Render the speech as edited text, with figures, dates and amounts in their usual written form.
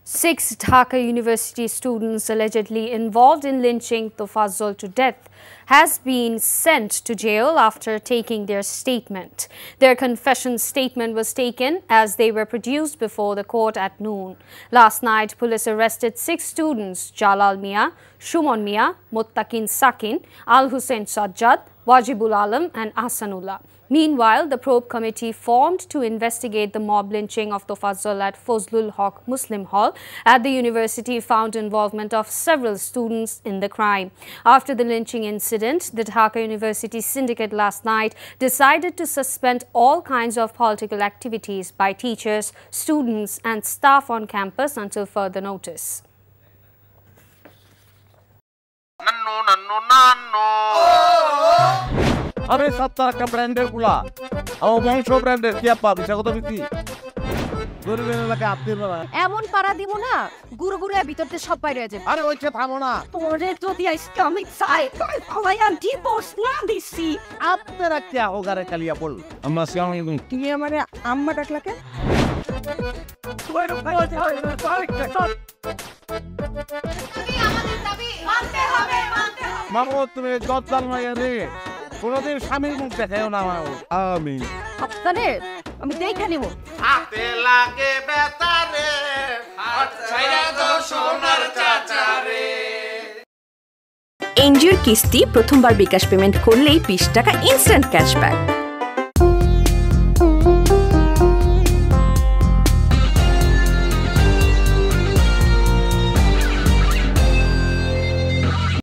6 Dhaka University students allegedly involved in lynching Tofazzol to death has been sent to jail after taking their statement. Their confession statement was taken as they were produced before the court at noon. Last night, police arrested 6 students, Jalal Mia, Shumon Mia, Muttaqin Sakin, Al Hussein Sajjad, Wajibul Alam and Ahsanullah. Meanwhile, the probe committee formed to investigate the mob lynching of Tofazzol at Fazlul Haq Muslim Hall at the university found involvement of several students in the crime. After the lynching incident, the Dhaka University Syndicate last night decided to suspend all kinds of political activities by teachers, students and staff on campus until further notice. अरे सत्ता का branded गुला और वंशो branded क्या पाबी जगत बिती গরিবের এলাকা আপনি বাবা এমন পাড়া দিব না গুরু গুরু ভিতরতে সব বাইরে যাবে আরে ওইটা থামো না তোরে যদি ইসলামিক সাইড সবাই ডিভোর্স না দিছি আপনারা কি হোগারে কালিয়া বল আমরা আসসালামু আলাইকুম তুমি আমারে আম্মা ডাকলাকে তুমি আমাদের দাবি মানতে হবে মামু তুমি জজ্জাল মাইয়া রে কোনদিন স্বামীর মুখ দেখাও না আমি আপনারে আমি দেখে নিব হাতে লাগে বেতারে হাত ছাইরা দাও সোনার চাচারে এনজিওর কিস্তি প্রথমবার বিকাশ পেমেন্ট করলেই 20 টাকা ইনস্ট্যান্ট ক্যাশব্যাক।